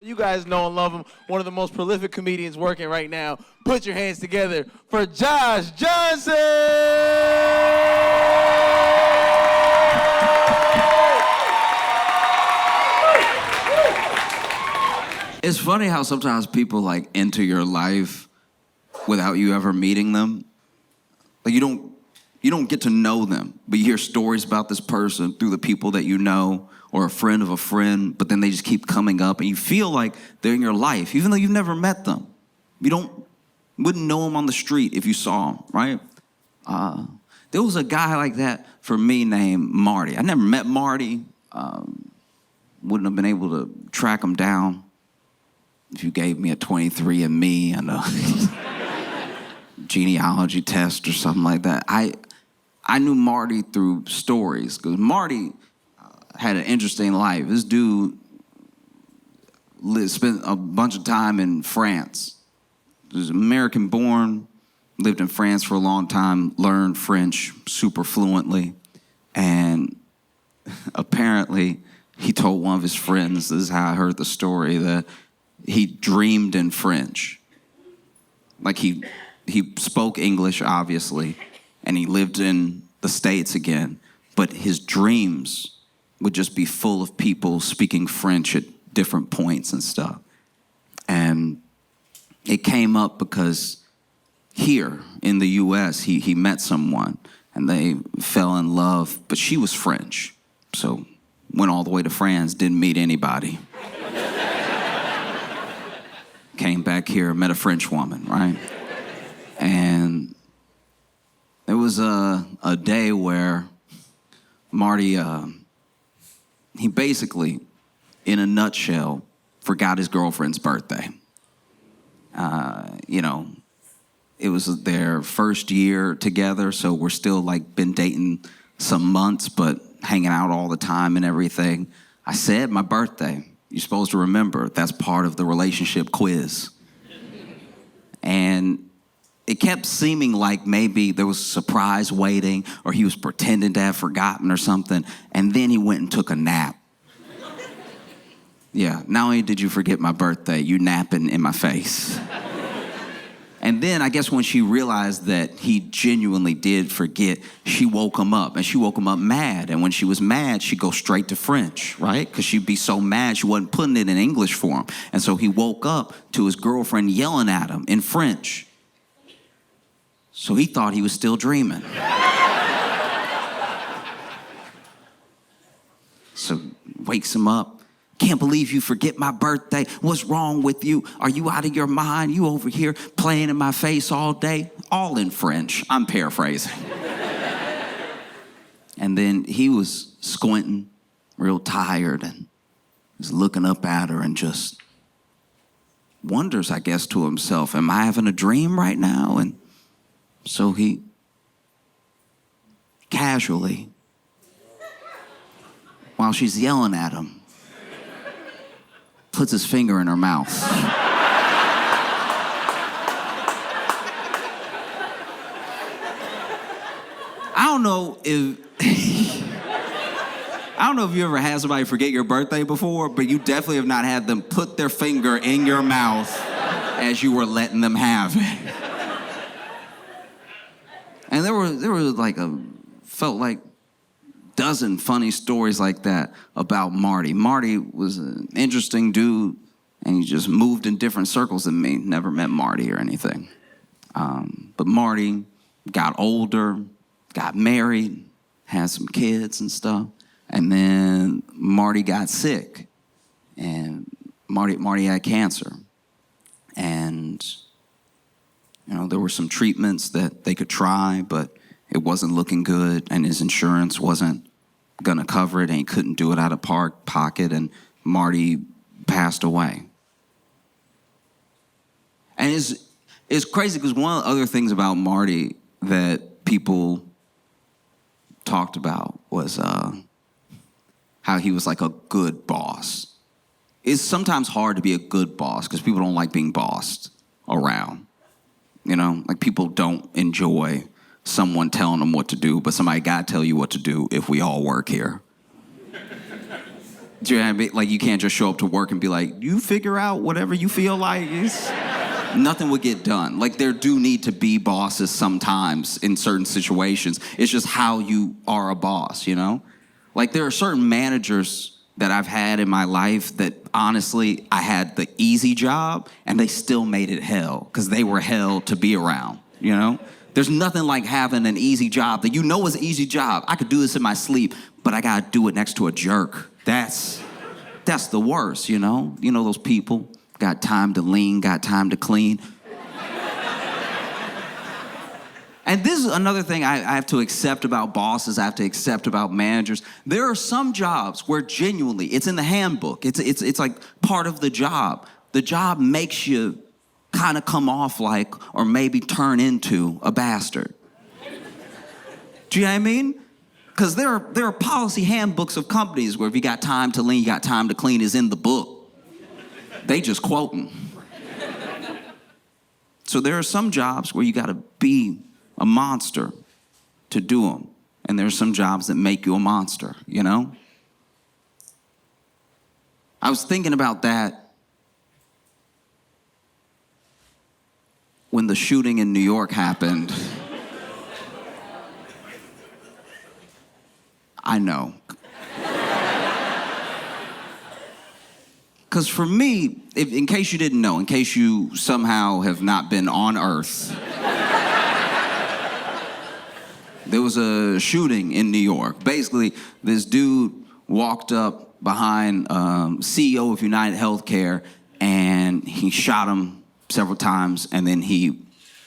You guys know and love him, one of the most prolific comedians working right now. Put your hands together for Josh Johnson! It's funny how sometimes people like enter your life without you ever meeting them. Like you don't get to know them, but you hear stories about this person through the people that you know or a friend of a friend, but then they just keep coming up and you feel like they're in your life, even though you've never met them. You wouldn't know them on the street if you saw them, right? There was a guy like that for me named Marty. I never met Marty. Wouldn't have been able to track him down if you gave me a 23andMe and a genealogy test or something like that. I knew Marty through stories, because Marty had an interesting life. This dude spent a bunch of time in France. He was American born, lived in France for a long time, learned French super fluently, and apparently he told one of his friends, this is how I heard the story, that he dreamed in French. Like he spoke English, obviously, and he lived in the States again, but his dreams would just be full of people speaking French at different points and stuff. And it came up because here in the US, he met someone and they fell in love, but she was French. So went all the way to France, didn't meet anybody. Came back here, met a French woman, right? And there was a day where Marty, he basically, in a nutshell, forgot his girlfriend's birthday. It was their first year together, so we're still like been dating some months, but hanging out all the time and everything. I said, my birthday, you're supposed to remember, that's part of the relationship quiz. And it kept seeming like maybe there was a surprise waiting or he was pretending to have forgotten or something. And then he went and took a nap. Yeah, not only did you forget my birthday, you napping in my face. And then I guess when she realized that he genuinely did forget, she woke him up, and she woke him up mad. And when she was mad, she'd go straight to French, right? Because she'd be so mad she wasn't putting it in English for him. And so he woke up to his girlfriend yelling at him in French. So he thought he was still dreaming. So wakes him up. Can't believe you forget my birthday. What's wrong with you? Are you out of your mind? You over here playing in my face all day? All in French. I'm paraphrasing. And then he was squinting, real tired, and was looking up at her and just wonders, I guess, to himself, am I having a dream right now? And so he casually, while she's yelling at him, puts his finger in her mouth. I don't know if you ever had somebody forget your birthday before, but you definitely have not had them put their finger in your mouth as you were letting them have it. And there was like felt like dozen funny stories like that about Marty. Marty was an interesting dude, and he just moved in different circles than me. Never met Marty or anything. But Marty got older, got married, had some kids and stuff. And then Marty got sick, and Marty had cancer. And, there were some treatments that they could try, but it wasn't looking good, and his insurance wasn't going to cover it, and he couldn't do it out of pocket, and Marty passed away. And it's crazy because one of the other things about Marty that people talked about was how he was like a good boss. It's sometimes hard to be a good boss because people don't like being bossed around. Like people don't enjoy someone telling them what to do, but somebody got to tell you what to do if we all work here. Do you know what I mean? Like, you can't just show up to work and be like, you figure out whatever you feel like. Nothing would get done. Like, there do need to be bosses sometimes in certain situations. It's just how you are a boss, you know? Like, there are certain managers that I've had in my life that, honestly, I had the easy job, and they still made it hell, because they were hell to be around, you know? There's nothing like having an easy job that you know is an easy job. I could do this in my sleep, but I gotta do it next to a jerk. That's the worst, you know? You know those people, got time to lean, got time to clean. And this is another thing I have to accept about bosses, I have to accept about managers. There are some jobs where genuinely, it's in the handbook, it's like part of the job. The job makes you kind of come off like, or maybe turn into a bastard. Do you know what I mean? Because there are policy handbooks of companies where if you got time to lean, you got time to clean is in the book. They just quoting. So there are some jobs where you got to be a monster to do them. And there are some jobs that make you a monster, you know? I was thinking about that when the shooting in New York happened. I know. Because for me, in case you didn't know, in case you somehow have not been on Earth, there was a shooting in New York. Basically, this dude walked up behind CEO of UnitedHealthcare, and he shot him several times, and then he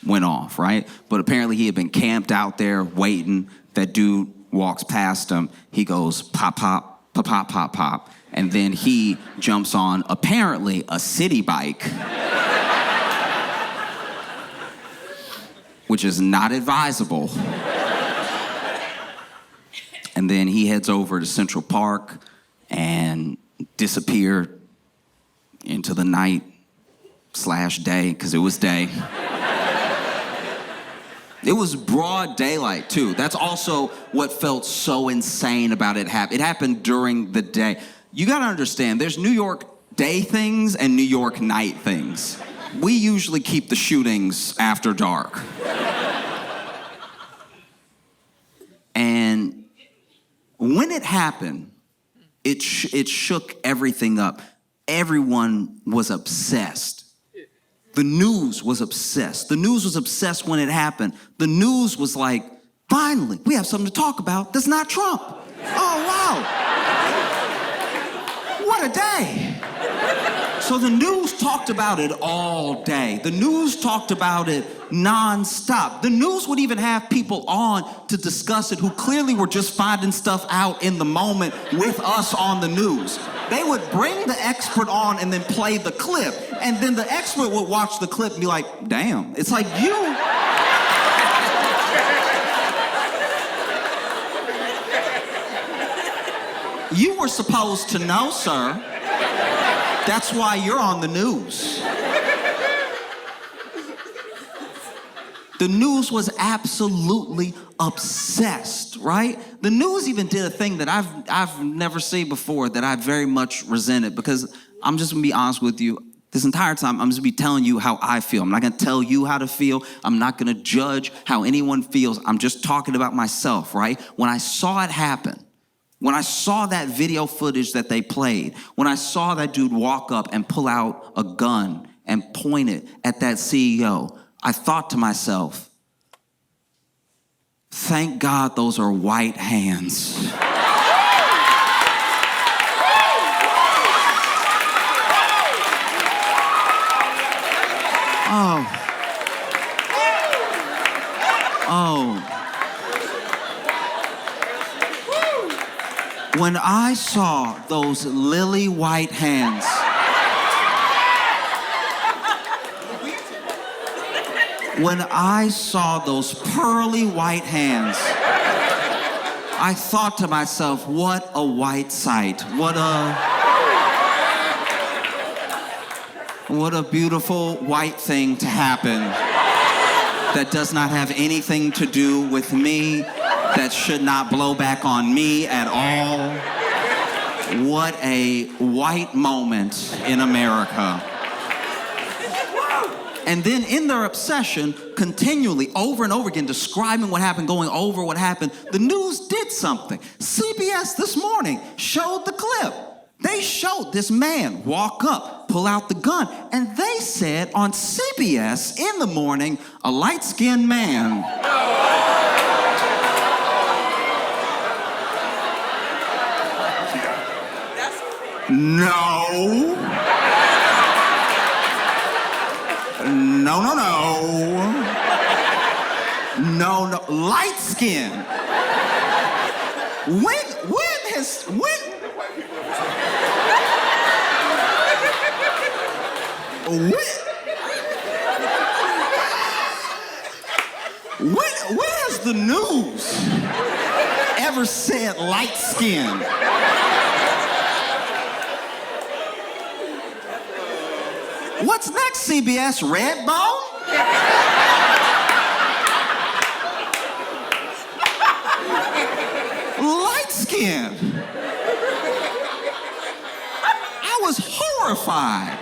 went off, right? But apparently he had been camped out there waiting. That dude walks past him. He goes, pop, pop, pop, pop, pop, pop. And then he jumps on, apparently, a city bike, which is not advisable. And then he heads over to Central Park and disappeared into the night/day, because it was day. It was broad daylight, too. That's also what felt so insane about it. It happened during the day. You gotta understand, there's New York day things and New York night things. We usually keep the shootings after dark. And when it happened, it shook everything up. Everyone was obsessed. The news was obsessed. The news was obsessed when it happened. The news was like, finally, we have something to talk about that's not Trump. Oh, wow. What a day. So the news talked about it all day. The news talked about it nonstop. The news would even have people on to discuss it who clearly were just finding stuff out in the moment with us on the news. They would bring the expert on and then play the clip. And then the expert would watch the clip and be like, damn, it's like you were supposed to know, sir. That's why you're on the news. The news was absolutely obsessed, right? The news even did a thing that I've never seen before that I very much resented, because I'm just gonna be honest with you. This entire time, I'm just gonna be telling you how I feel. I'm not gonna tell you how to feel. I'm not gonna judge how anyone feels. I'm just talking about myself, right? When I saw it happen, when I saw that video footage that they played, when I saw that dude walk up and pull out a gun and point it at that CEO, I thought to myself, thank God those are white hands. Oh. When I saw those lily white hands, when I saw those pearly white hands, I thought to myself, what a white sight. What a beautiful white thing to happen that does not have anything to do with me, that should not blow back on me at all. What a white moment in America. And then in their obsession, continually, over and over again, describing what happened, going over what happened, the news did something. CBS this morning showed the clip. They showed this man walk up, pull out the gun, and they said on CBS in the morning, a light-skinned man. No. No. Light skin. When has the news ever said light skin? What's next, CBS? Red bone? Light skin. I was horrified.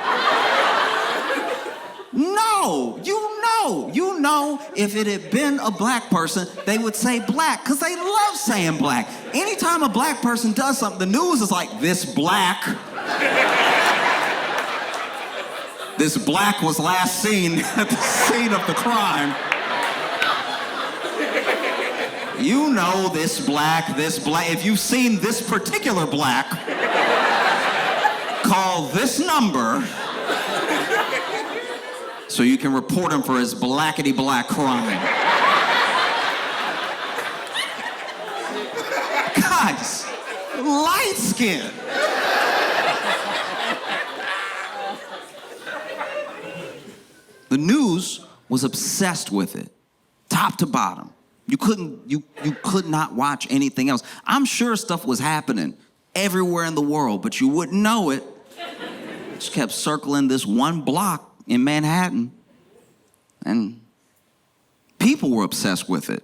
No, you know, if it had been a black person, they would say black, because they love saying black. Anytime a black person does something, the news is like, this black. This black was last seen at the scene of the crime. You know this black. If you've seen this particular black, call this number so you can report him for his blackety-black crime. Guys, light skin. The news was obsessed with it, top to bottom. You could not watch anything else. I'm sure stuff was happening everywhere in the world, but you wouldn't know it. Just kept circling this one block in Manhattan, and people were obsessed with it.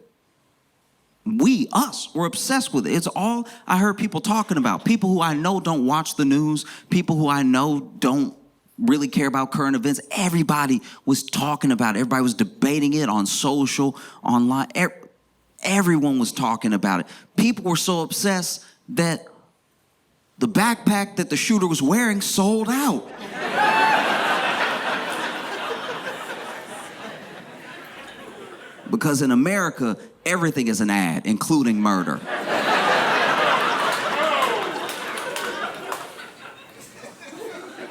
Us, were obsessed with it. It's all I heard people talking about. People who I know don't watch the news, people who I know don't really care about current events. Everybody was talking about it. Everybody was debating it on social, online. Everyone was talking about it. People were so obsessed that the backpack that the shooter was wearing sold out. Because in America, everything is an ad, including murder.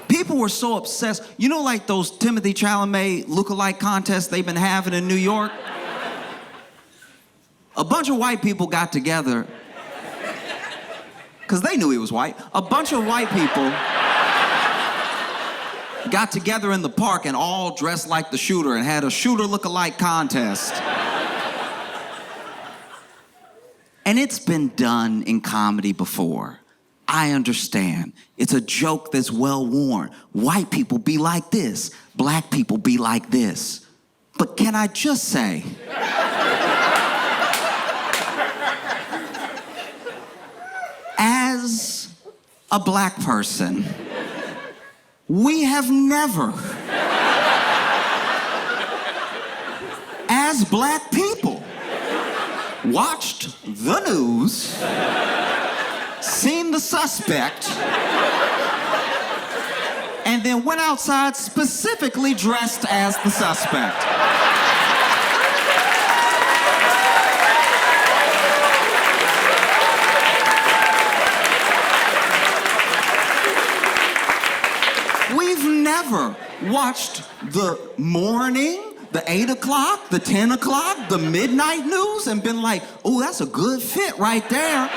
People were so obsessed. You know, like those Timothy Chalamet lookalike contests they've been having in New York? A bunch of white people got together, because they knew he was white. A bunch of white people got together in the park and all dressed like the shooter and had a shooter lookalike contest. And it's been done in comedy before. I understand. It's a joke that's well-worn. White people be like this. Black people be like this. But can I just say, as a black person, we have never, as black people, watched the news, seen the suspect, and then went outside specifically dressed as the suspect. We've never watched the morning, the 8 o'clock, the 10 o'clock, the midnight news and been like, oh, that's a good fit right there.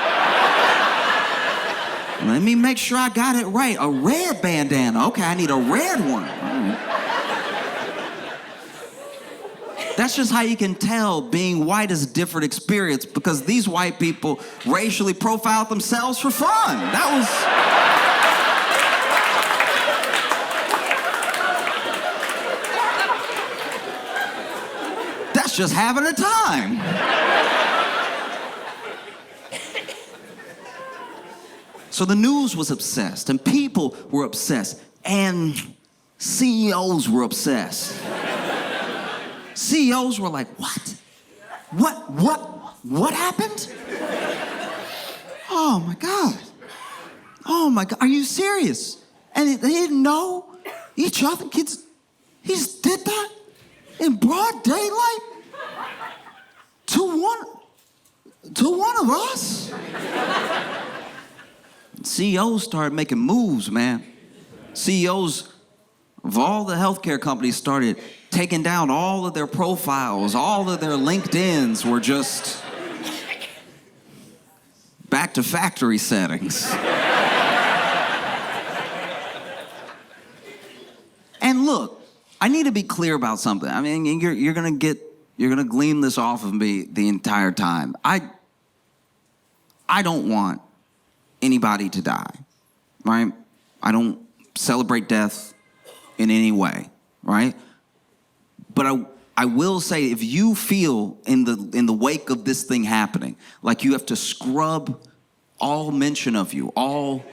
Let me make sure I got it right. A red bandana. Okay, I need a red one. All right. That's just how you can tell being white is a different experience, because these white people racially profiled themselves for fun. That's just having a So the news was obsessed, and people were obsessed, and CEOs were obsessed. CEOs were like, what? What happened? Oh my God. Oh my God, are you serious? And they didn't know each other? Kids, he just did that in broad daylight to one of us? CEOs started making moves, man. CEOs of all the healthcare companies started taking down all of their profiles. All of their LinkedIns were just back to factory settings. And look, I need to be clear about something. I mean, you're gonna glean this off of me the entire time. I don't want anybody to die, right? I don't celebrate death in any way, right? But I will say, if you feel in the wake of this thing happening, like you have to scrub all mention of you, all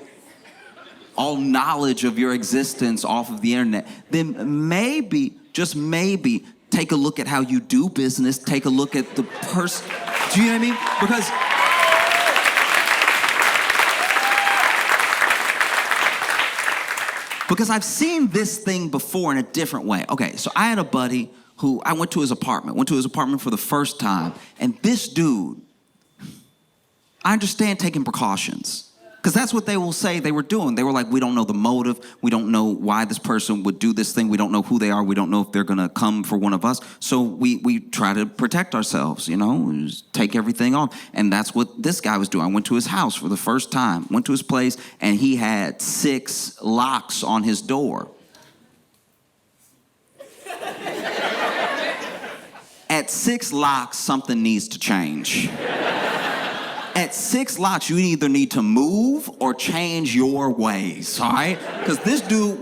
knowledge of your existence off of the internet, then maybe, just maybe, take a look at how you do business, take a look at the person. Do you know what I mean? Because I've seen this thing before in a different way. Okay, so I had a buddy who, I went to his apartment for the first time, and this dude, I understand taking precautions, because that's what they will say they were doing. They were like, we don't know the motive, we don't know why this person would do this thing, we don't know who they are, we don't know if they're gonna come for one of us, so we try to protect ourselves, you know, just take everything on. And that's what this guy was doing. I went to his house for the first time, went to his place, and he had 6 locks on his door. At 6 locks, something needs to change. At 6 locks, you either need to move or change your ways, all right? Because this dude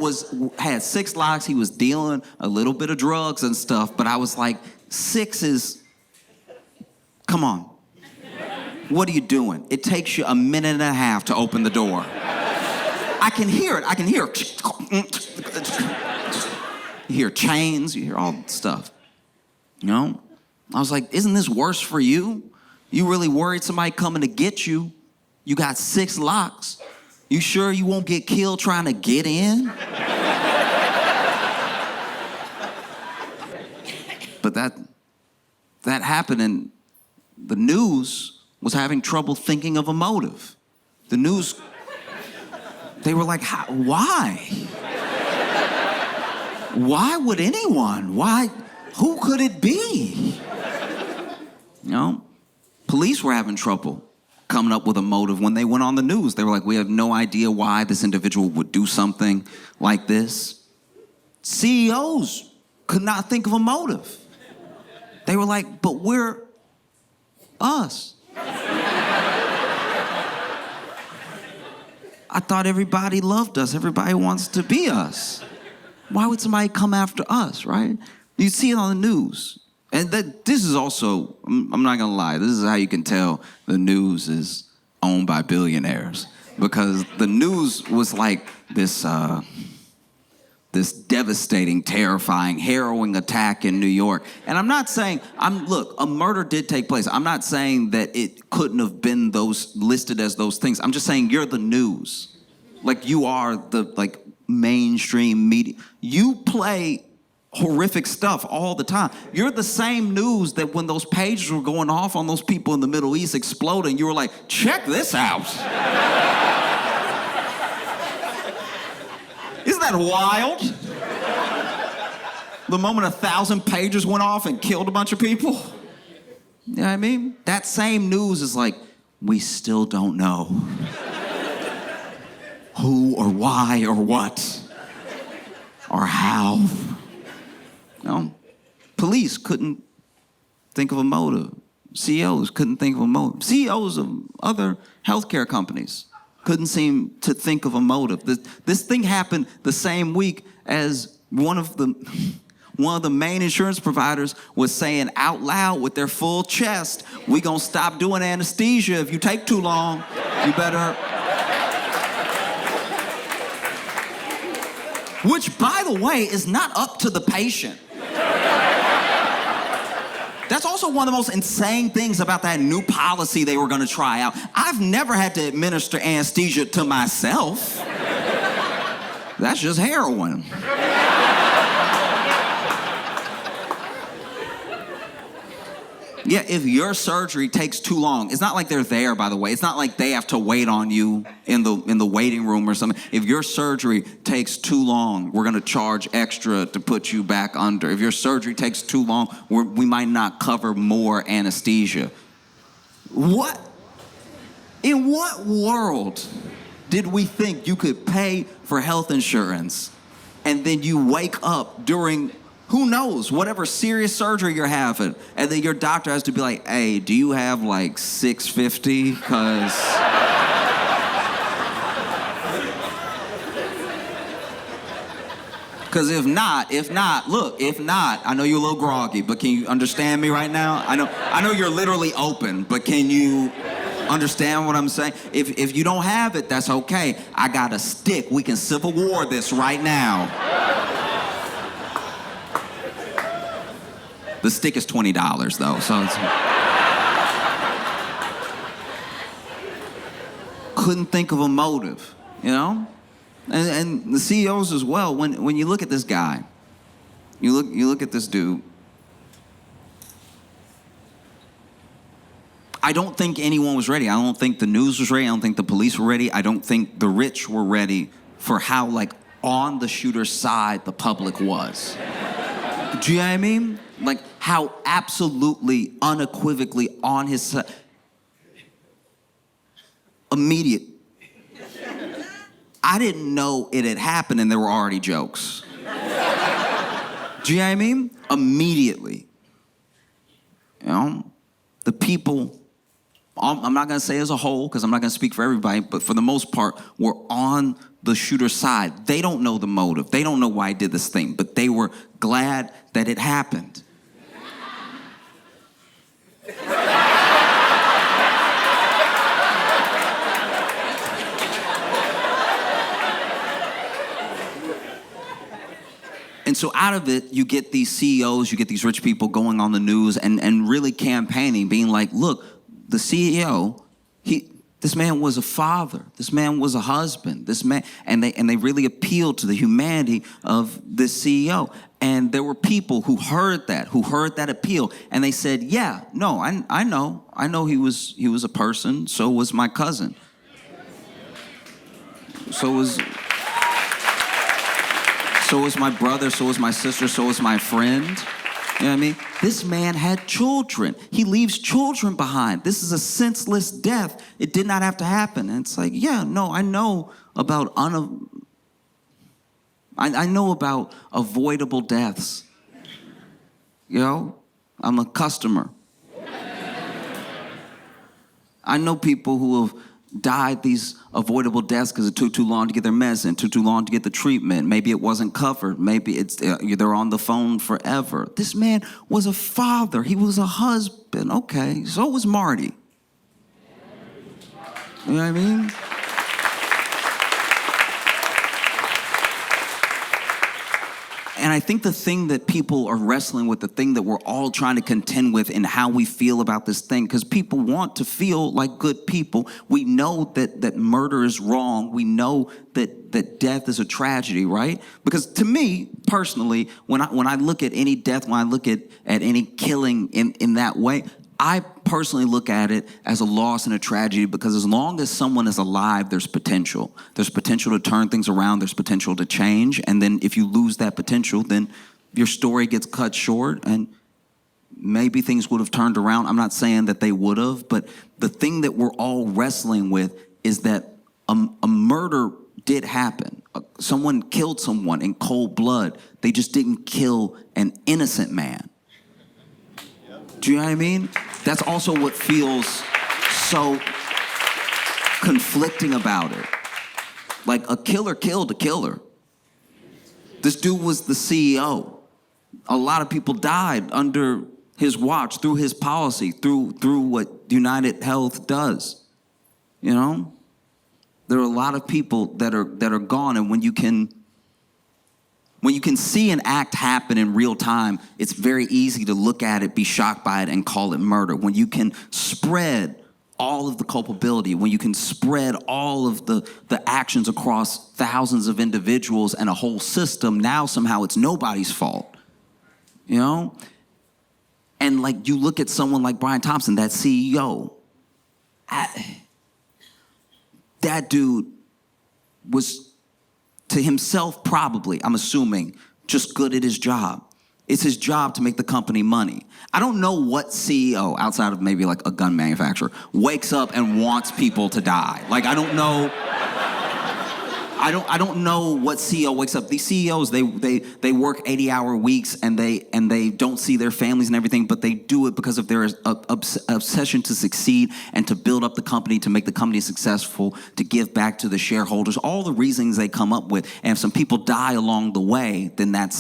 had 6 locks. He was dealing a little bit of drugs and stuff, but I was like, 6 is, come on. What are you doing? It takes you a minute and a half to open the door. I can hear it. You hear chains, you hear all that stuff. You know? I was like, isn't this worse for you? You really worried somebody coming to get you? You got 6 locks. You sure you won't get killed trying to get in? But that happened, and the news was having trouble thinking of a motive. The news, they were like, why? Why would anyone? Why? Who could it be? You know? Police were having trouble coming up with a motive when they went on the news. They were like, we have no idea why this individual would do something like this. CEOs could not think of a motive. They were like, but we're us. I thought everybody loved us. Everybody wants to be us. Why would somebody come after us, right? You see it on the news. And this is also, I'm not gonna lie, this is how you can tell the news is owned by billionaires. Because the news was like this devastating, terrifying, harrowing attack in New York. And I'm not saying, look, a murder did take place. I'm not saying that it couldn't have been listed as those things. I'm just saying you're the news. Like, you are the mainstream media. You play horrific stuff all the time. You're the same news that when those pages were going off on those people in the Middle East exploding, you were like, check this out. Isn't that wild? The moment 1,000 pages went off and killed a bunch of people. You know what I mean? That same news is like, we still don't know who or why or what or how. You know, police couldn't think of a motive. CEOs couldn't think of a motive. CEOs of other healthcare companies couldn't seem to think of a motive. This thing happened the same week as one of the main insurance providers was saying out loud with their full chest, we gonna stop doing anesthesia if you take too long. You better which, by the way, is not up to the patient. That's also one of the most insane things about that new policy they were going to try out. I've never had to administer anesthesia to myself. That's just heroin. Yeah, if your surgery takes too long, it's not like they're there, by the way. It's not like they have to wait on you in the waiting room or something. If your surgery takes too long, we're going to charge extra to put you back under. If your surgery takes too long, we might not cover more anesthesia. What? In what world did we think you could pay for health insurance and then you wake up during, who knows, whatever serious surgery you're having, and then your doctor has to be like, hey, do you have like $650? Because if not, I know you're a little groggy, but can you understand me right now? I know you're literally open, but can you understand what I'm saying? If you don't have it, that's okay. I got a stick. We can Civil War this right now. The stick is $20 though, so it's... Couldn't think of a motive, you know? And the CEOs as well, when you look at this guy, you look at this dude, I don't think anyone was ready. I don't think the news was ready. I don't think the police were ready. I don't think the rich were ready for how, like, on the shooter's side the public was. Do you know what I mean? Like, how absolutely, unequivocally on his side. Immediate. I didn't know it had happened and there were already jokes. Do you know what I mean? Immediately. You know? The people, I'm not going to say as a whole, because I'm not going to speak for everybody, but for the most part, were on the shooter's side. They don't know the motive. They don't know why he did this thing, but they were glad that it happened. And so out of it, you get these CEOs, you get these rich people going on the news and really campaigning, being like, look, the CEO, this man was a father, this man was a husband, this man, and they really appealed to the humanity of this CEO. And there were people who heard that appeal, and they said, yeah, no, I know he was a person, so was my cousin. So was my brother, so was my sister, so was my friend. You know what I mean? This man had children. He leaves children behind. This is a senseless death. It did not have to happen. And it's like, yeah, no, I know about I know about avoidable deaths. You know? I'm a customer. I know people who have died these avoidable deaths because it took too long to get their medicine, took too long to get the treatment. Maybe it wasn't covered. Maybe they're on the phone forever. This man was a father. He was a husband. Okay, so was Marty. You know what I mean? And I think the thing that people are wrestling with, the thing that we're all trying to contend with in how we feel about this thing, because people want to feel like good people. We know that murder is wrong. We know that death is a tragedy, right? Because to me, personally, when I look at any death, when I look at any killing in that way, I personally look at it as a loss and a tragedy, because as long as someone is alive, there's potential. There's potential to turn things around. There's potential to change. And then if you lose that potential, then your story gets cut short and maybe things would have turned around. I'm not saying that they would have, but the thing that we're all wrestling with is that a murder did happen. Someone killed someone in cold blood. They just didn't kill an innocent man. Do you know what I mean? That's also what feels so conflicting about it. Like, a killer killed a killer. This dude was the CEO. A lot of people died under his watch, through his policy, through what UnitedHealth does. You know? There are a lot of people that are gone, and when you can When you can see an act happen in real time, it's very easy to look at it, be shocked by it, and call it murder. When you can spread all of the culpability, when you can spread all of the actions across thousands of individuals and a whole system, now somehow it's nobody's fault, you know? And like you look at someone like Brian Thompson, that CEO, that dude was to himself probably, I'm assuming, just good at his job. It's his job to make the company money. I don't know what CEO, outside of maybe like a gun manufacturer, wakes up and wants people to die. Like, I don't know. I don't know what CEO wakes up. These CEOs, they work 80-hour weeks and they don't see their families and everything, but they do it because of their obsession to succeed and to build up the company, to make the company successful, to give back to the shareholders, all the reasons they come up with. And if some people die along the way, then that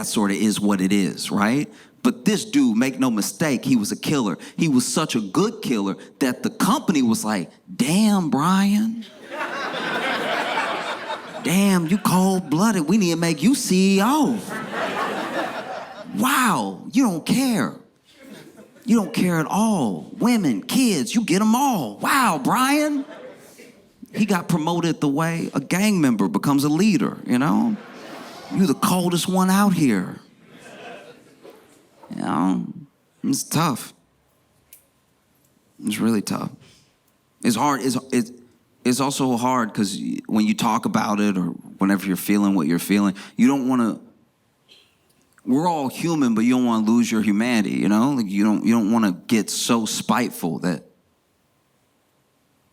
sort of is what it is, right? But this dude, make no mistake, he was a killer. He was such a good killer that the company was like, damn, Brian. Damn, you cold-blooded. We need to make you CEO. Wow, you don't care. You don't care at all. Women, kids, you get them all. Wow, Brian. He got promoted the way a gang member becomes a leader, you know? You're the coldest one out here. You know, it's tough. It's really tough. It's hard. It's also hard because when you talk about it or whenever you're feeling what you're feeling, you don't want to. We're all human, but you don't want to lose your humanity. You know, like you don't want to get so spiteful that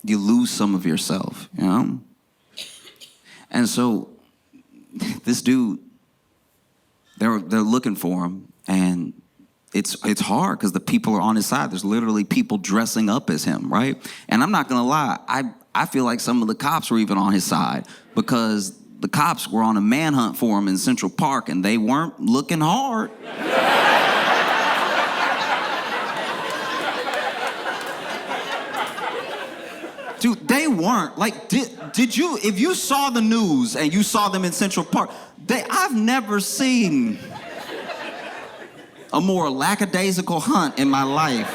you lose some of yourself. You know, and so this dude, they're looking for him, and it's hard because the people are on his side. There's literally people dressing up as him, right? And I'm not gonna lie, I feel like some of the cops were even on his side because the cops were on a manhunt for him in Central Park and they weren't looking hard. Dude, they weren't. Like, did you, if you saw the news and you saw them in Central Park, I've never seen a more lackadaisical hunt in my life.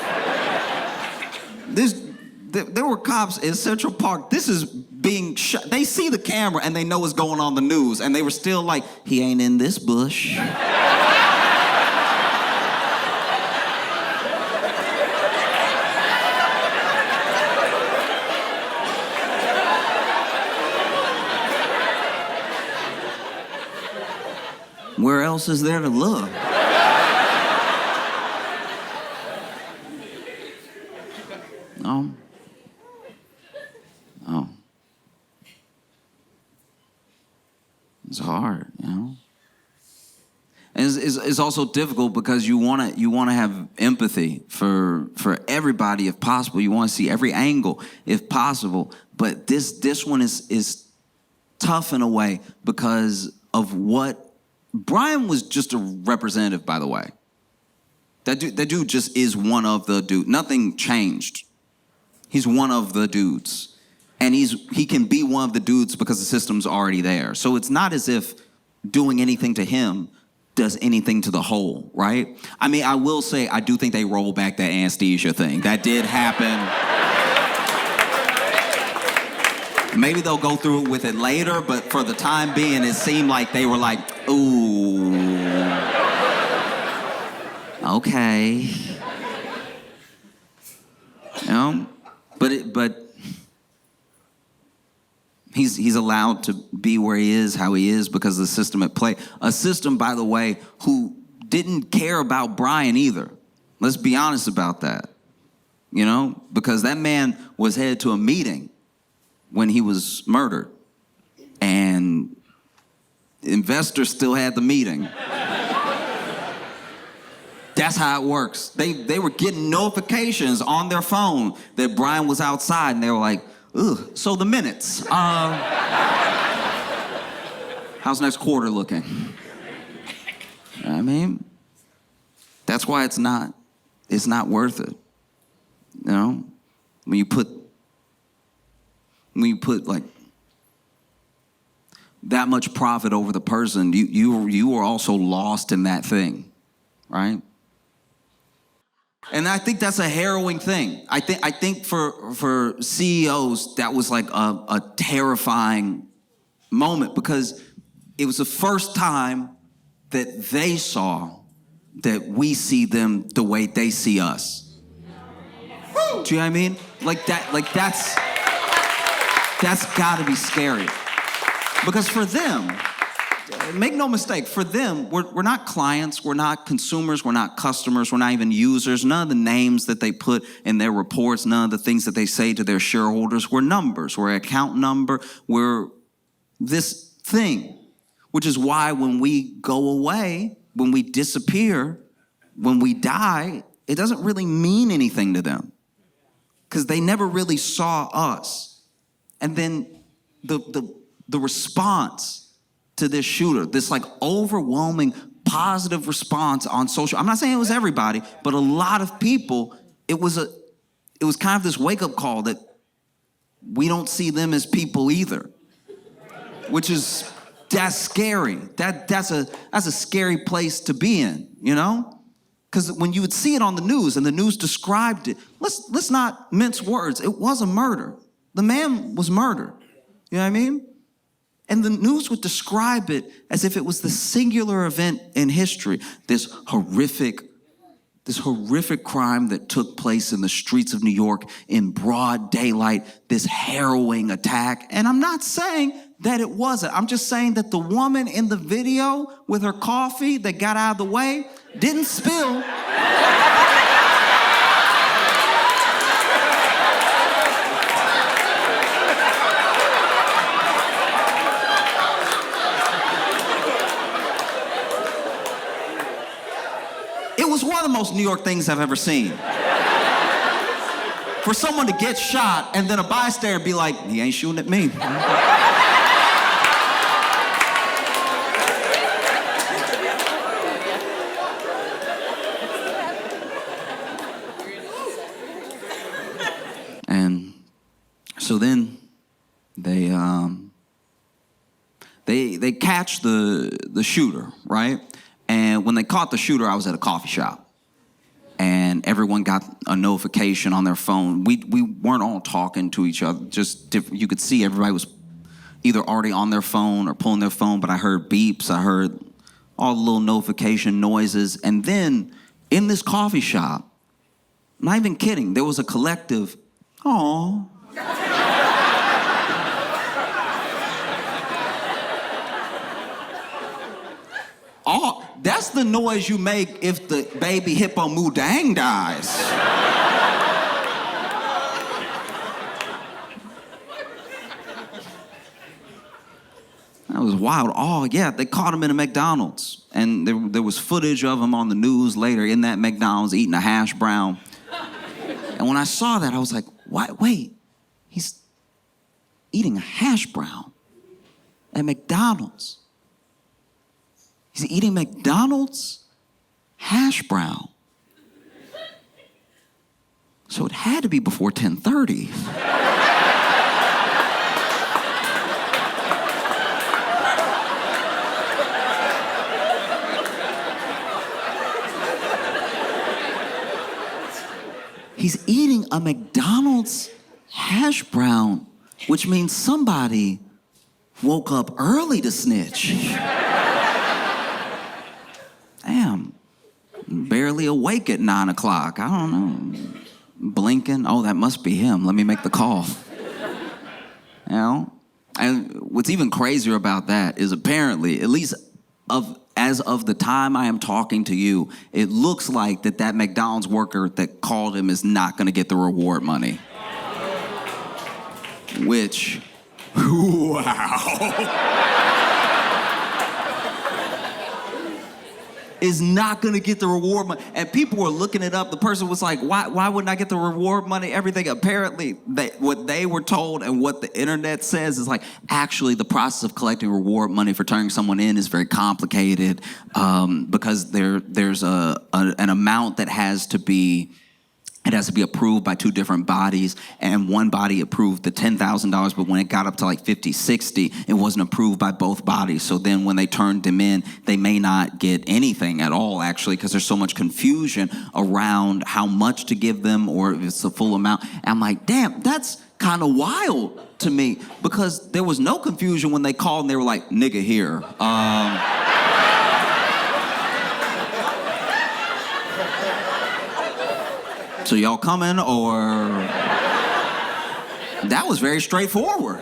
There were cops in Central Park. This is being shot. They see the camera and they know what's going on the news, and they were still like, he ain't in this bush. Where else is there to look? Oh. It's hard, you know. And it's also difficult because you want to have empathy for everybody if possible. You want to see every angle if possible. But this one is tough in a way because of what Brian was. Just a representative, by the way. That dude just is one of the dudes. Nothing changed. He's one of the dudes. And he can be one of the dudes because the system's already there. So it's not as if doing anything to him does anything to the whole, right? I mean, I will say, I do think they roll back that anesthesia thing. That did happen. Maybe they'll go through with it later, but for the time being, it seemed like they were like, ooh, okay. You know? But he's allowed to be where he is, how he is, because of the system at play. A system, by the way, who didn't care about Brian either. Let's be honest about that. You know, because that man was headed to a meeting when he was murdered, and investors still had the meeting. That's how it works. They were getting notifications on their phone that Brian was outside, and they were like, ugh, so the minutes. How's next quarter looking? I mean, that's why it's not worth it. You know, when you put like that much profit over the person, you were also lost in that thing, right? And I think that's a harrowing thing. I think for CEOs, that was like a terrifying moment, because it was the first time that they saw that we see them the way they see us. Do you know what I mean? That's gotta be scary. Because for them, make no mistake, for them, we're not clients, we're not consumers, we're not customers, we're not even users. None of the names that they put in their reports, none of the things that they say to their shareholders, we're numbers. We're an account number, we're this thing. Which is why when we go away, when we disappear, when we die, it doesn't really mean anything to them. Because they never really saw us. And then the response to this shooter, this like overwhelming positive response on social, I'm not saying it was everybody, but a lot of people, it was kind of this wake-up call that we don't see them as people either. That's scary. That's a scary place to be in, you know? Because when you would see it on the news and the news described it, let's not mince words. It was a murder. The man was murdered. You know what I mean? And the news would describe it as if it was the singular event in history, this horrific crime that took place in the streets of New York in broad daylight, this harrowing attack. And I'm not saying that it wasn't. I'm just saying that the woman in the video with her coffee that got out of the way didn't spill. It was one of the most New York things I've ever seen. For someone to get shot and then a bystander be like, he ain't shooting at me. And so then they catch the shooter, right? And when they caught the shooter, I was at a coffee shop. And everyone got a notification on their phone. We weren't all talking to each other. Just you could see everybody was either already on their phone or pulling their phone, but I heard beeps. I heard all the little notification noises. And then in this coffee shop, I'm not even kidding, there was a collective, "Aw." Oh, that's the noise you make if the baby hippo Mudang dies. That was wild. Oh, yeah, they caught him in a McDonald's. And there was footage of him on the news later in that McDonald's eating a hash brown. And when I saw that, I was like, wait, he's eating a hash brown at McDonald's. He's eating McDonald's hash brown. So it had to be before 10:30. He's eating a McDonald's hash brown, which means somebody woke up early to snitch. Damn, barely awake at 9 o'clock. I don't know. Blinking. Oh, that must be him. Let me make the call. You know? And what's even crazier about that is apparently, at least as of the time I am talking to you, it looks like that McDonald's worker that called him is not going to get the reward money. Which, wow. Is not going to get the reward money. And people were looking it up. The person was like, why wouldn't I get the reward money? Everything. Apparently, what they were told and what the internet says is like, actually, the process of collecting reward money for turning someone in is very complicated because there's an amount that has to be it has to be approved by 2 different bodies, and one body approved the $10,000, but when it got up to like 50, 60, it wasn't approved by both bodies. So then when they turned them in, they may not get anything at all, actually, because there's so much confusion around how much to give them or if it's the full amount. And I'm like, damn, that's kind of wild to me, because there was no confusion when they called and they were like, nigga here. So y'all coming, or? That was very straightforward.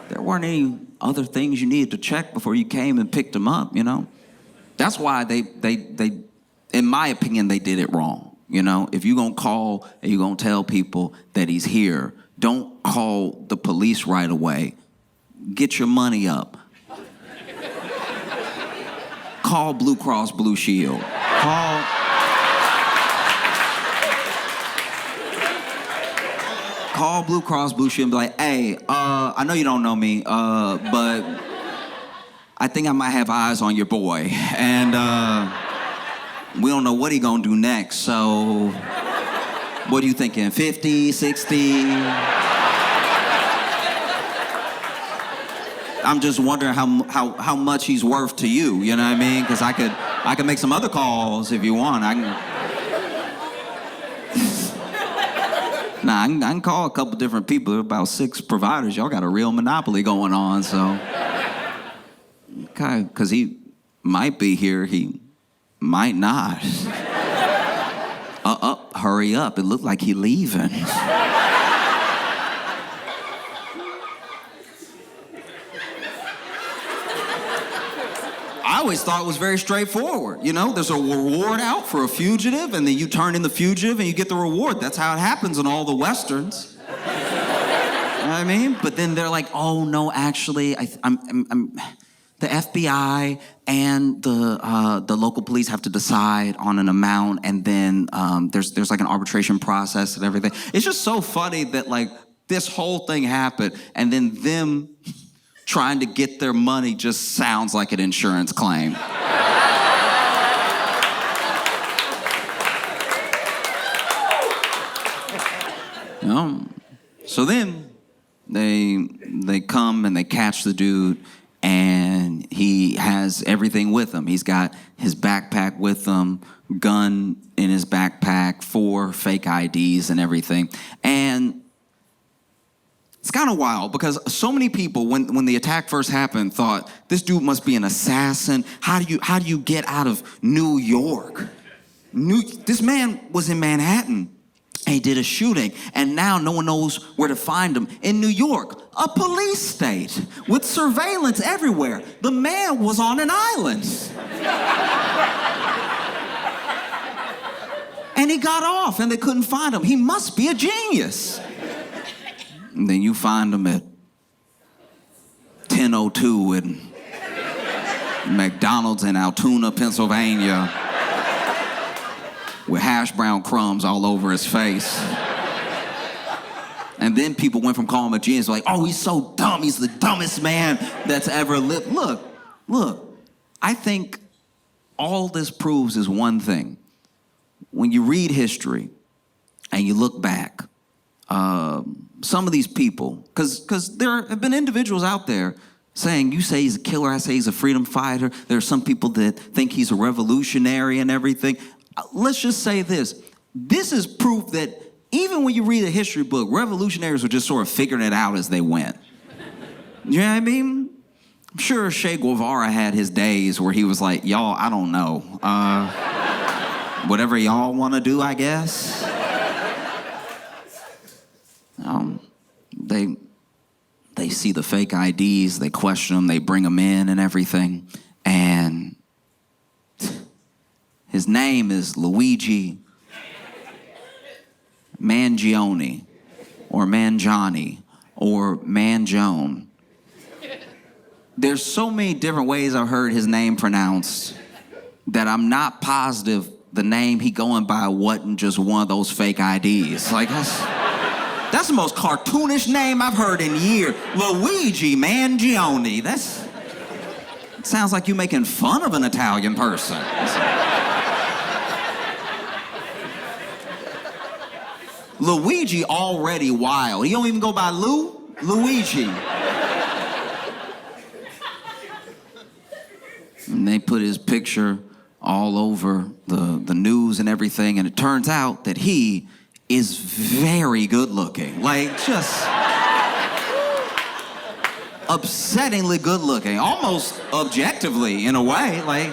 There weren't any other things you needed to check before you came and picked them up, you know? That's why they in my opinion, they did it wrong, you know? If you're gonna call and you're gonna tell people that he's here, don't call the police right away. Get your money up. Call Blue Cross Blue Shield. Call Blue Cross Blue Shield and be like, hey, I know you don't know me, but I think I might have eyes on your boy. And we don't know what he gonna do next, so what are you thinking, 50, 60? I'm just wondering how much he's worth to you, you know what I mean? Because I could make some other calls if you want. I can call a couple different people. About 6 providers. Y'all got a real monopoly going on, so. Okay, because he might be here, he might not. Hurry up. It looked like he leaving. I always thought it was very straightforward. You know, there's a reward out for a fugitive, and then you turn in the fugitive and you get the reward. That's how it happens in all the Westerns. You know what I mean? But then they're like, oh, no, actually, I'm the FBI and the local police have to decide on an amount, and then there's like an arbitration process and everything. It's just so funny that, like, this whole thing happened, and then them trying to get their money just sounds like an insurance claim. You know? So then they come and they catch the dude, and he has everything with him. He's got his backpack with him, gun in his backpack, 4 fake IDs and everything. And it's kind of wild because so many people, when the attack first happened, thought this dude must be an assassin. How do you get out of New York? This man was in Manhattan. And he did a shooting, and now no one knows where to find him. In New York, a police state with surveillance everywhere. The man was on an island. And he got off, and they couldn't find him. He must be a genius. And then you find him at 10:02 in McDonald's in Altoona, Pennsylvania, with hash brown crumbs all over his face. And then people went from calling him a genius, like, oh, he's so dumb. He's the dumbest man that's ever lived. Look, I think all this proves is one thing. When you read history and you look back, some of these people, because there have been individuals out there saying, you say he's a killer, I say he's a freedom fighter. There are some people that think he's a revolutionary and everything. Let's just say this. This is proof that even when you read a history book, revolutionaries were just sort of figuring it out as they went. You know what I mean? I'm sure Che Guevara had his days where he was like, y'all, I don't know. Whatever y'all want to do, I guess. They see the fake IDs, they question them, they bring them in and everything. And his name is Luigi Mangione or Mangione or Mangione. There's so many different ways I've heard his name pronounced that I'm not positive the name he going by wasn't just one of those fake IDs. Like, that's the most cartoonish name I've heard in years. Luigi Mangione. It sounds like you making fun of an Italian person. Luigi already wild. He don't even go by Luigi. And they put his picture all over the news and everything, and it turns out that he is very good looking. Like, just upsettingly good looking. Almost objectively, in a way. Like,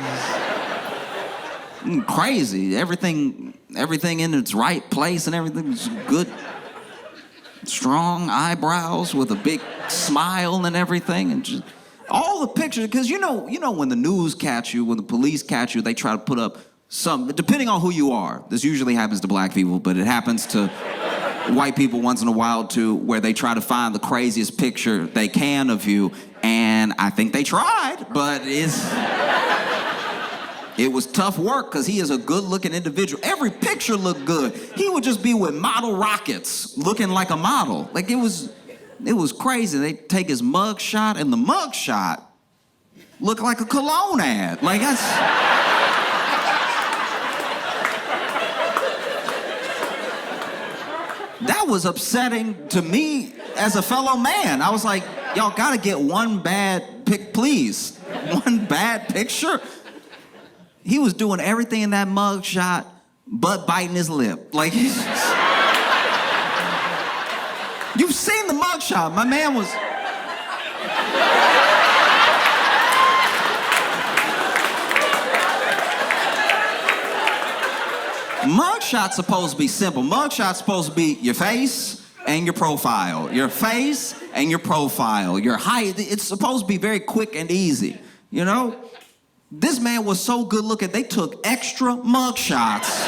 crazy. Everything in its right place and everything's good. Strong eyebrows with a big smile and everything, and just all the pictures. Because you know when the news catch you, when the police catch you, they try to put up some, depending on who you are. This usually happens to black people, but it happens to white people once in a while too, where they try to find the craziest picture they can of you. And I think they tried, but it was tough work because he is a good-looking individual. Every picture looked good. He would just be with model rockets, looking like a model. Like, it was crazy. They take his mug shot, and the mug shot looked like a cologne ad. Like, that's... That was upsetting to me as a fellow man. I was like, y'all gotta get one bad pic, please. One bad picture? He was doing everything in that mug shot but biting his lip. Like, you've seen the mug shot. My man was... Mugshot's supposed to be simple. Mugshot's supposed to be your face and your profile. Your face and your profile. Your height. It's supposed to be very quick and easy, you know? This man was so good looking, they took extra mugshots.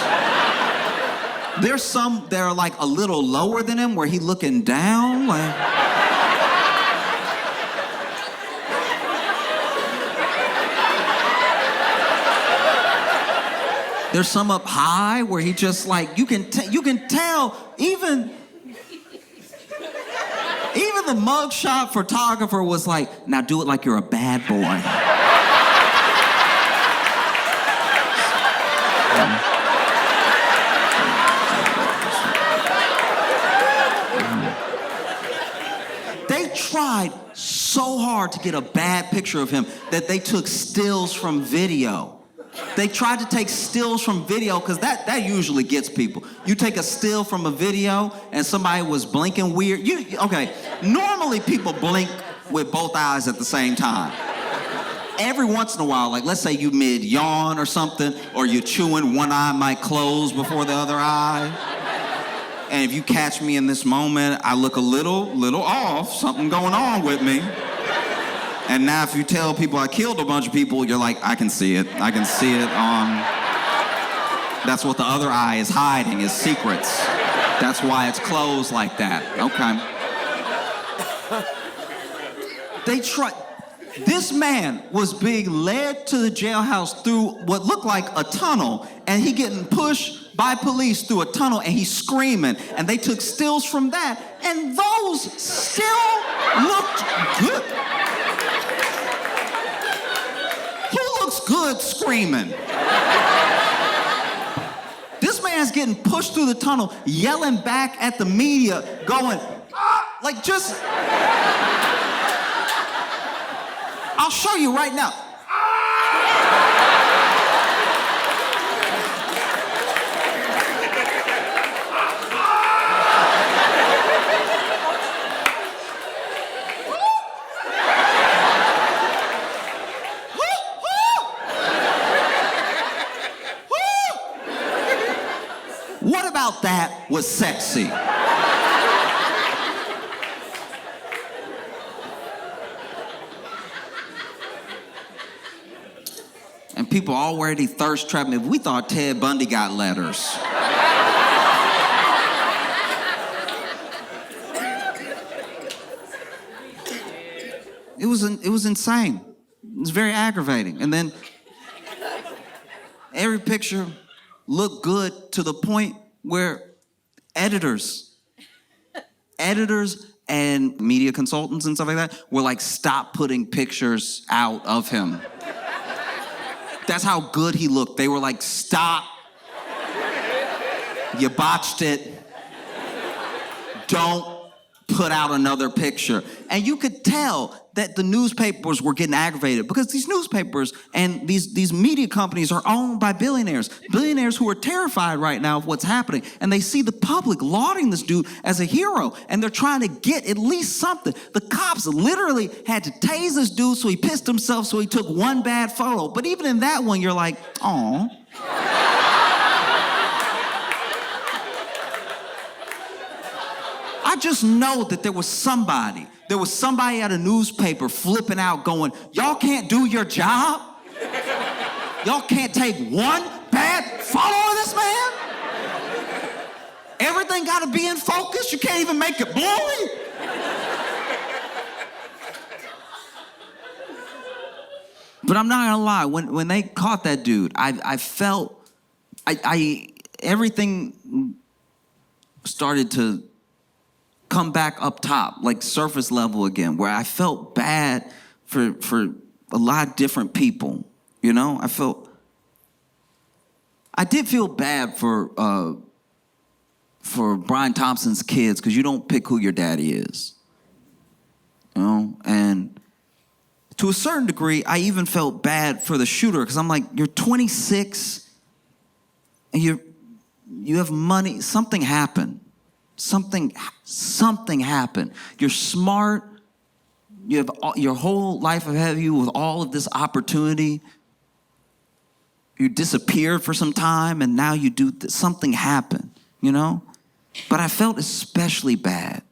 There's some that are like a little lower than him, where he looking down, like... There's some up high where he just like, you can tell, even the mugshot photographer was like, now do it like you're a bad boy. They tried so hard to get a bad picture of him that they took stills from video. They tried to take stills from video because that usually gets people. You take a still from a video and somebody was blinking weird. Okay, normally people blink with both eyes at the same time. Every once in a while, like let's say you mid-yawn or something, or you're chewing, one eye might close before the other eye. And if you catch me in this moment, I look a little off, something going on with me. And now if you tell people I killed a bunch of people, you're like, I can see it. I can see it on... That's what the other eye is hiding, is secrets. That's why it's closed like that. Okay. They tried... This man was being led to the jailhouse through what looked like a tunnel, and he getting pushed by police through a tunnel, and he's screaming. And they took stills from that, and those still looked good. Good screaming. This man's getting pushed through the tunnel, yelling back at the media, going, ah, like just... I'll show you right now. What about that was sexy? And people already thirst trapping me. We thought Ted Bundy got letters. It was insane. It was very aggravating. And then every picture looked good to the point where editors and media consultants and stuff like that were like, stop putting pictures out of him. That's how good he looked. They were like, stop. You botched it. don't put out another picture. And you could tell that the newspapers were getting aggravated because these newspapers and these media companies are owned by billionaires who are terrified right now of what's happening. And they see the public lauding this dude as a hero, and they're trying to get at least something. The cops literally had to tase this dude, so he pissed himself, so he took one bad photo. But even in that one, you're like, oh. I just know that there was somebody at a newspaper flipping out going, y'all can't do your job? Y'all can't take one bad photo of this man? Everything got to be in focus? You can't even make it blurry? But I'm not gonna lie, when they caught that dude, I felt, everything started to come back up top, like surface level again, where I felt bad for a lot of different people, you know? I did feel bad for Brian Thompson's kids, because you don't pick who your daddy is, you know? And to a certain degree, I even felt bad for the shooter, because I'm like, you're 26, and you have money, something happened. Something happened. You're smart. You have your whole life ahead of you with all of this opportunity. You disappeared for some time, and now you do something happened, you know? But I felt especially bad,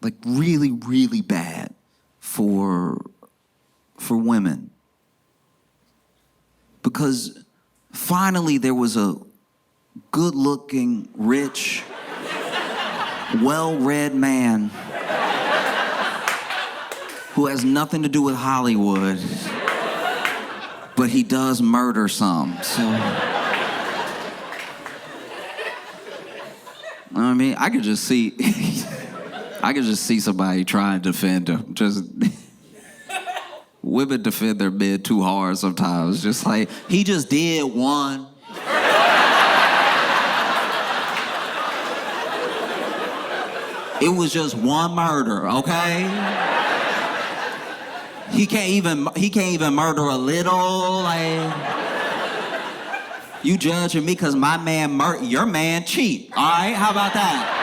like really, really bad for women. Because finally there was a good-looking, rich, well-read man who has nothing to do with Hollywood, but he does murder some. So, I mean, I could just see somebody trying to defend him. Just women defend their men too hard sometimes. Just like, he just did one. It was just one murder, okay? He can't even murder a little, like. You judging me because my man your man cheat, all right? How about that?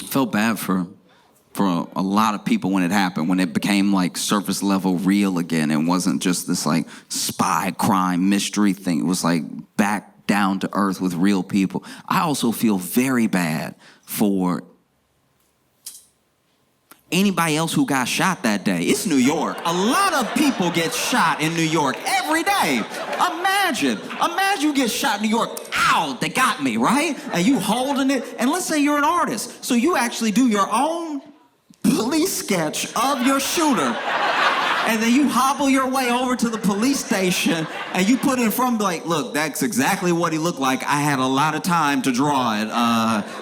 Felt bad for a lot of people when it happened, when it became like surface level real again. It wasn't just this like spy crime mystery thing. It was like back down to earth with real people. I also feel very bad for anybody else who got shot that day. It's New York. A lot of people get shot in New York every day. Imagine you get shot in New York. Ow, they got me, right? And you holding it. And let's say you're an artist. So you actually do your own police sketch of your shooter. And then you hobble your way over to the police station and you put in front, like, look, that's exactly what he looked like. I had a lot of time to draw it.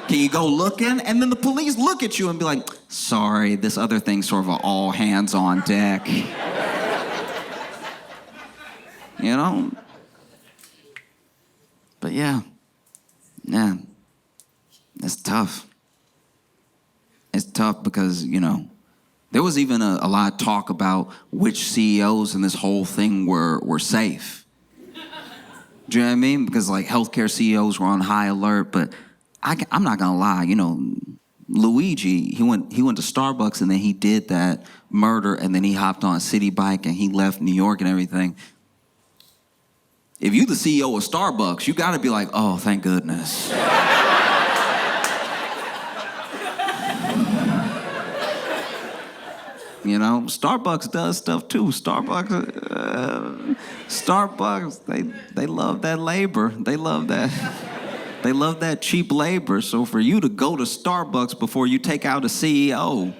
Can you go looking? And then the police look at you and be like, sorry, this other thing's sort of an all hands on deck. You know? But yeah, it's tough. It's tough because, you know, there was even a lot of talk about which CEOs in this whole thing were safe. Do you know what I mean? Because like healthcare CEOs were on high alert, but I'm not gonna lie, you know, Luigi, he went to Starbucks and then he did that murder and then he hopped on a city bike and he left New York and everything. If you the CEO of Starbucks, you gotta be like, oh, thank goodness. You know, Starbucks does stuff too. Starbucks, they love that labor. They love that cheap labor. So for you to go to Starbucks before you take out a CEO,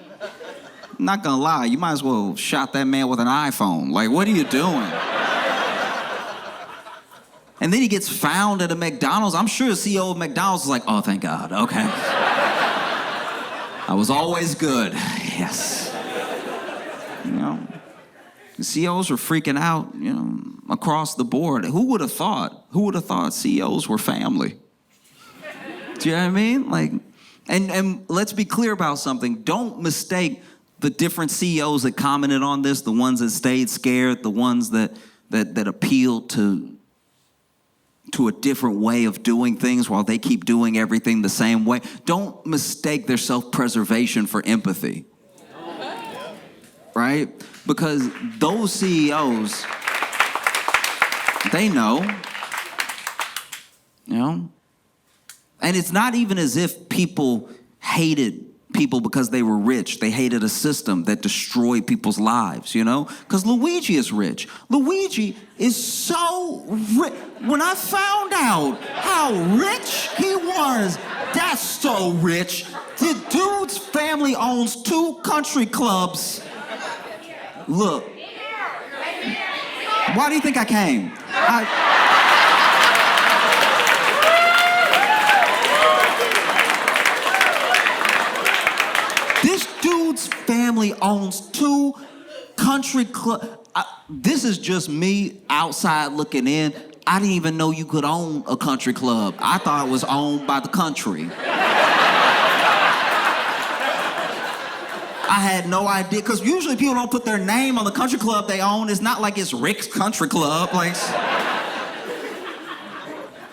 I'm not gonna lie, you might as well shot that man with an iPhone. Like, what are you doing? And then he gets found at a McDonald's. I'm sure the CEO of McDonald's is like, oh, thank God, okay. I was always good, yes. You know, CEOs are freaking out, across the board. Who would have thought? Who would have thought CEOs were family? Do you know what I mean? Like, and let's be clear about something. Don't mistake the different CEOs that commented on this, the ones that stayed scared, the ones that appealed to a different way of doing things while they keep doing everything the same way. Don't mistake their self-preservation for empathy. Right? Because those CEOs, they know. And it's not even as if people hated people because they were rich. They hated a system that destroyed people's lives, Because Luigi is rich. Luigi is so rich. When I found out how rich he was, that's so rich. The dude's family owns 2 country clubs. Look. Why do you think I came? This dude's family owns 2 country clubs. This is just me outside looking in. I didn't even know you could own a country club. I thought it was owned by the country. I had no idea, because usually people don't put their name on the country club they own. It's not like it's Rick's Country Club. Like,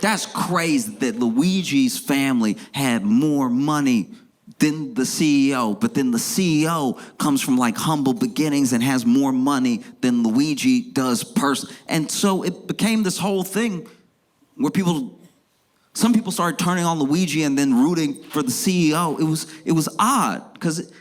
that's crazy that Luigi's family had more money than the CEO, but then the CEO comes from like humble beginnings and has more money than Luigi does personally. And so it became this whole thing where some people started turning on Luigi and then rooting for the CEO. It was odd because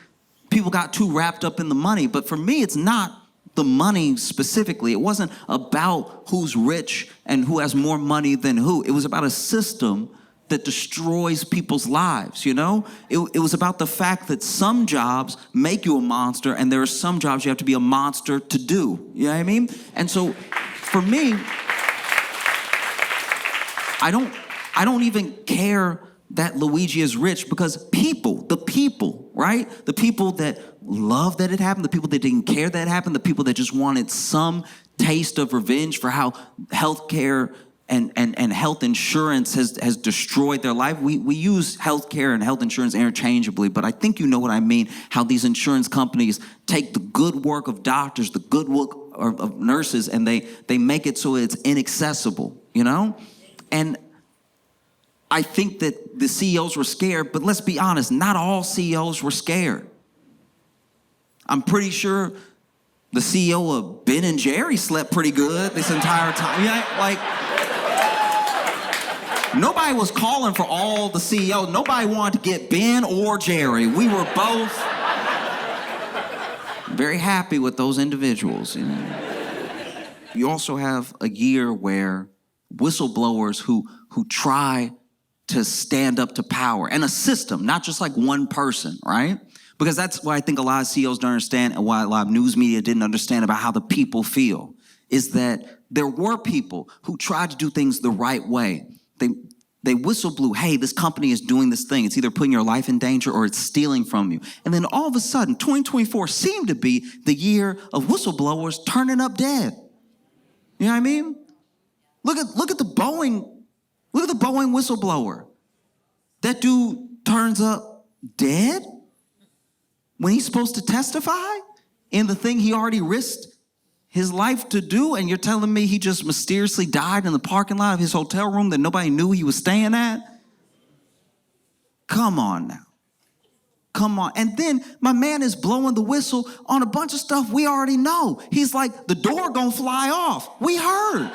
people got too wrapped up in the money. But for me, it's not the money specifically. It wasn't about who's rich and who has more money than who. It was about a system that destroys people's lives, It was about the fact that some jobs make you a monster and there are some jobs you have to be a monster to do. You know what I mean? And so for me, I don't even care that Luigi is rich, because the people, right? The people that love that it happened, the people that didn't care that it happened, the people that just wanted some taste of revenge for how healthcare and health insurance has destroyed their life. We use healthcare and health insurance interchangeably, but I think you know what I mean, how these insurance companies take the good work of doctors, the good work of nurses, and they make it so it's inaccessible, And I think that the CEOs were scared, but let's be honest, not all CEOs were scared. I'm pretty sure the CEO of Ben and Jerry slept pretty good this entire time. Nobody was calling for all the CEOs. Nobody wanted to get Ben or Jerry. We were both very happy with those individuals. You also have a year where whistleblowers who try to stand up to power, and a system, not just like one person, right? Because that's what I think a lot of CEOs don't understand, and why a lot of news media didn't understand about how the people feel, is that there were people who tried to do things the right way. They whistle-blew, hey, this company is doing this thing. It's either putting your life in danger or it's stealing from you. And then all of a sudden, 2024 seemed to be the year of whistleblowers turning up dead. You know what I mean? Look at the Boeing whistleblower. That dude turns up dead when he's supposed to testify in the thing he already risked his life to do, and you're telling me he just mysteriously died in the parking lot of his hotel room that nobody knew he was staying at? Come on now. Come on. And then my man is blowing the whistle on a bunch of stuff we already know. He's like, the door gonna fly off. We heard.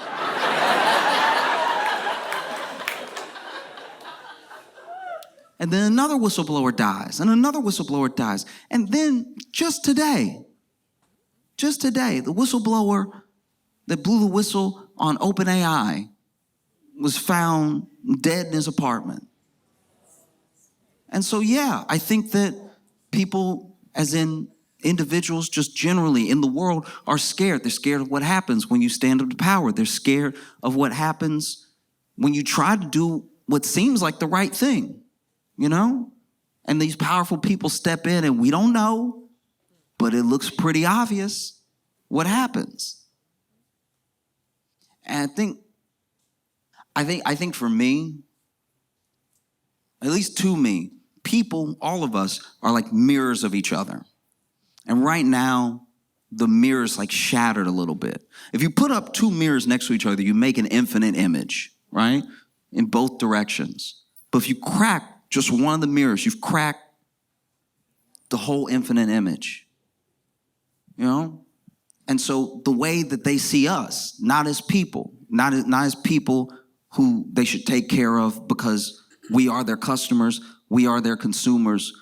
And then another whistleblower dies, and another whistleblower dies. And then just today, the whistleblower that blew the whistle on OpenAI was found dead in his apartment. And so, yeah, I think that people, as in individuals just generally in the world, are scared. They're scared of what happens when you stand up to power. They're scared of what happens when you try to do what seems like the right thing, And these powerful people step in and we don't know, but it looks pretty obvious. what happens. And I think for me, at least to me, people, all of us, are like mirrors of each other. And right now, the mirror's like shattered a little bit. If you put up two mirrors next to each other, you make an infinite image, right? In both directions. But if you crack just one of the mirrors, you've cracked the whole infinite image, you know? And so the way that they see us, not as people, not as people who they should take care of because we are their customers, we are their consumers.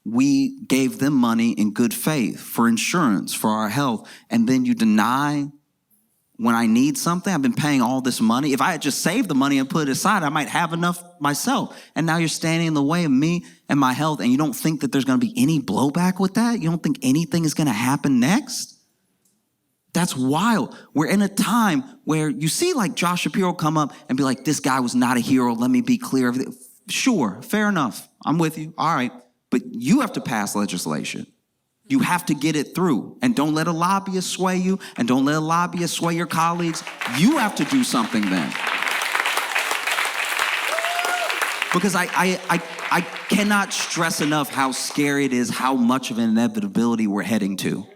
We gave them money in good faith for insurance, for our health, and then you deny when I need something. I've been paying all this money. If I had just saved the money and put it aside, I might have enough myself. And now you're standing in the way of me and my health, and you don't think that there's going to be any blowback with that? You don't think anything is going to happen next? That's wild. We're in a time where you see like Josh Shapiro come up and be like, this guy was not a hero. Let me be clear. Sure, fair enough. I'm with you. All right. But you have to pass legislation. You have to get it through. And don't let a lobbyist sway you, and don't let a lobbyist sway your colleagues. You have to do something then. Because I cannot stress enough how scary it is, how much of an inevitability we're heading to. You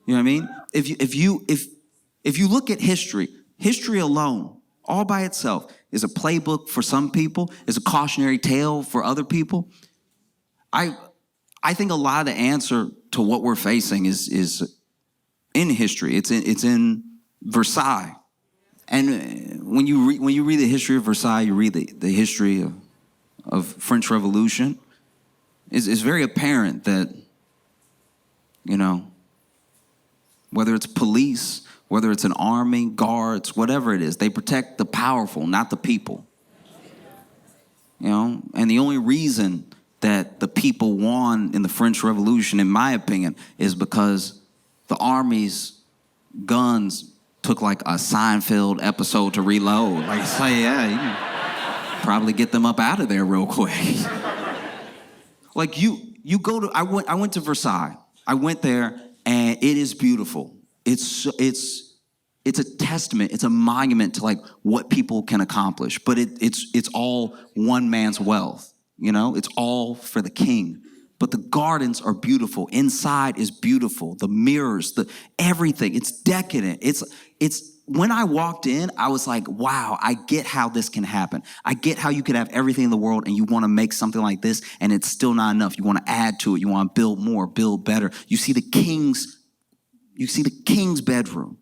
know what I mean? If you look at history alone, all by itself, is a playbook for some people, is a cautionary tale for other people. I think a lot of the answer to what we're facing is in history. It's in Versailles. And when you read the history of Versailles, you read the history of French Revolution. It's very apparent that, you know, whether it's police, whether it's an army, guards, whatever it is, they protect the powerful, not the people. You know, and the only reason that the people won in the French Revolution, in my opinion, is because the army's guns took like a Seinfeld episode to reload. Like, say, yeah, you can probably get them up out of there real quick. Like you go to, I went to Versailles. I went there, and it is beautiful. It's a testament. It's a monument to like what people can accomplish. But it's all one man's wealth. You know, it's all for the king. But the gardens are beautiful. Inside is beautiful. The mirrors, everything. It's decadent. It's when I walked in, I was like, wow, I get how this can happen. I get how you could have everything in the world and you want to make something like this and it's still not enough. You want to add to it. You want to build more, build better. You see the king's bedroom.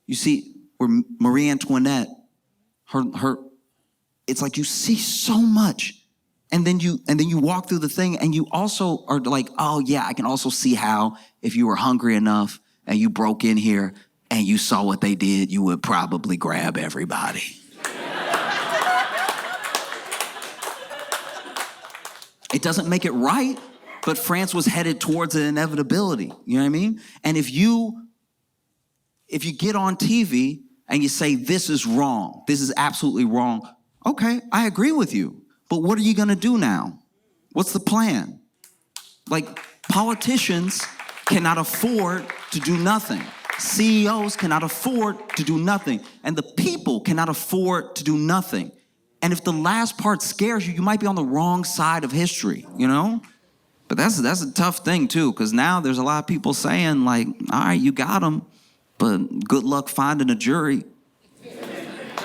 You see where Marie Antoinette, her, it's like you see so much. And then you walk through the thing and you also are like, oh yeah, I can also see how if you were hungry enough and you broke in here and you saw what they did, you would probably grab everybody. It doesn't make it right, but France was headed towards an inevitability. You know what I mean? And if you get on TV and you say, this is wrong, this is absolutely wrong, okay, I agree with you. But what are you going to do now? What's the plan? Like, politicians cannot afford to do nothing. CEOs cannot afford to do nothing. And the people cannot afford to do nothing. And if the last part scares you, you might be on the wrong side of history, you know? But that's a tough thing, too, because now there's a lot of people saying, like, all right, you got them, but good luck finding a jury.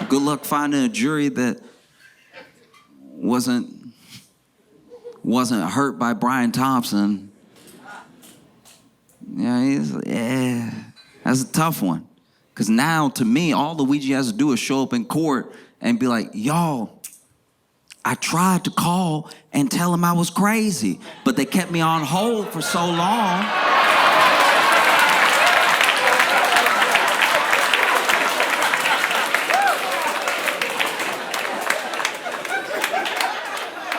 Good luck finding a jury that wasn't hurt by Brian Thompson. Yeah, that's a tough one. Because now, to me, all Luigi has to do is show up in court and be like, y'all, I tried to call and tell them I was crazy, but they kept me on hold for so long.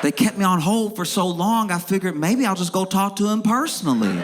They kept me on hold for so long, I figured maybe I'll just go talk to him personally.